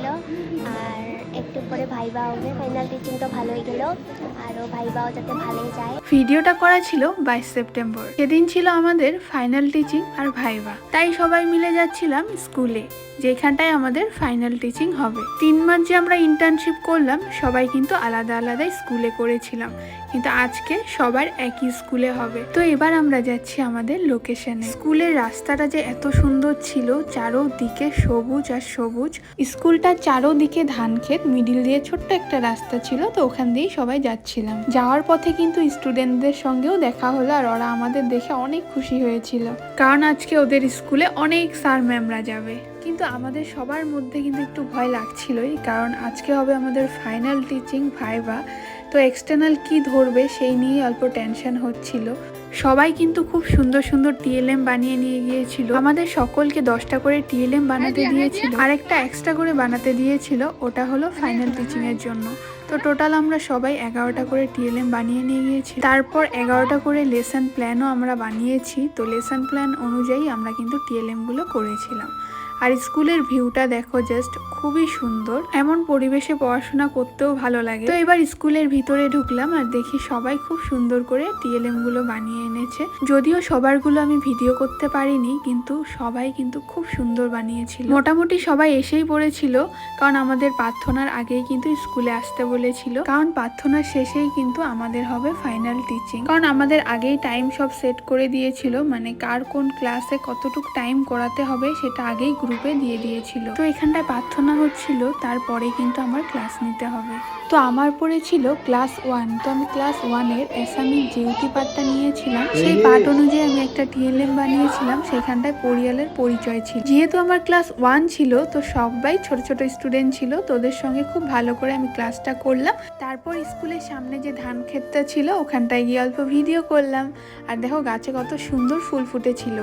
ছিল আর একটু পরে ভাইবা হবে। ফাইনাল টিচিং তো ভালোই গেল, আরও ভাইবাও যাতে ভালোই যায়। ভিডিওটা করা ছিল 22 সেপ্টেম্বর, সেদিন ছিল আমাদের ফাইনাল টিচিং আর ভাইবা। তাই সবাই মিলে যাচ্ছিলাম স্কুলে, যেখানটায় আমাদের ফাইনাল টিচিং হবে। 3 মাস যে আমরা ইন্টার্নশিপ করলাম, সবাই কিন্তু আলাদা আলাদাই স্কুলে করেছিলাম, কিন্তু আজকে সবার একই স্কুলে হবে। তো এবার আমরা যাচ্ছি আমাদের লোকেশনে। স্কুলের রাস্তাটা যে এত সুন্দর ছিল, চারোদিকে সবুজ আর সবুজ। স্কুলটার চারোদিকে ধান ক্ষেত, মিডিল দিয়ে ছোট্ট একটা রাস্তা ছিল, তো ওখান দিয়েই সবাই যাচ্ছিলাম। যাওয়ার পথে কিন্তু স্টুডেন্টদের সঙ্গেও দেখা হলো, আর ওরা আমাদের দেখে অনেক খুশি হয়েছিল, কারণ আজকে ওদের স্কুলে অনেক স্যার ম্যামরা যাবে। কিন্তু আমাদের সবার মধ্যে কিন্তু একটু ভয় লাগছিলই, কারণ আজকে হবে আমাদের ফাইনাল টিচিং ভাইবা। তো এক্সটার্নাল কি ধরবে সেই নিয়ে অল্প টেনশন হচ্ছিল। সবাই কিন্তু খুব সুন্দর সুন্দর টিএলএম বানিয়ে নিয়ে গিয়েছিল। আমাদের সকলকে 10টা করে টিএলএম বানাতে দিয়েছিল, আর একটা এক্সট্রা করে বানাতে দিয়েছিল, ওটা হলো ফাইনাল টিচিং এর জন্য। তো টোটাল আমরা সবাই 11টা করে টিএলএম বানিয়ে নিয়ে গিয়েছি। তারপর 11টা করে লেসন প্ল্যানও আমরা বানিয়েছি। তো লেসন প্ল্যান অনুযায়ী আমরা কিন্তু টিএলএম গুলো করেছিলাম। আর স্কুলের ভিউটা দেখো, জাস্ট খুবই সুন্দর। এমন পরিবেশে পড়াশোনা করতেও ভালো লাগে। তো এবার স্কুলের ভিতরে ঢুকলাম আর দেখি সবাই খুব সুন্দর করে টিএলএম গুলো বানিয়ে এনেছে। যদিও সবারগুলো আমি ভিডিও করতে পারিনি, কিন্তু সবাই কিন্তু খুব সুন্দর বানিয়েছিল। মোটামুটি সবাই এসেই পড়েছিল, কারণ আমাদের প্রার্থনার আগেই কিন্তু স্কুলে আসতে বলেছিল, কারণ প্রার্থনার শেষেই কিন্তু আমাদের হবে ফাইনাল টিচিং। কারণ আমাদের আগেই টাইম সব সেট করে দিয়েছিল, মানে কার কোন ক্লাসে কতটুকু টাইম করাতে হবে সেটা আগেই গ্রুপে দিয়ে দিয়েছিল। তো এখানটায় প্রার্থনা হচ্ছিল, তারপরে কিন্তু আমার ক্লাস নিতে হবে। তো আমার পড়েছিল ক্লাস 1। তো আমি ক্লাস 1-এর অ্যাসামিক জিওটি পার্টটা নিয়েছিলাম। সেই পার্ট অনুযায়ী আমি একটা টিএলএম বানিয়েছিলাম, সেখানটায় পরিয়ালের পরিচয় ছিল। যেহেতু আমার ক্লাস 1 ছিল, তো সবাই ছোট ছোট স্টুডেন্ট ছিল, তো ওদের সঙ্গে খুব ভালো করে আমি ক্লাসটা করলাম। তারপর স্কুলের সামনে যে ধান ক্ষেতটা ছিল, ওখানটায় গিয়ে অল্প ভিডিও করলাম। আর দেখো গাছে কত সুন্দর ফুল ফুটেছিল।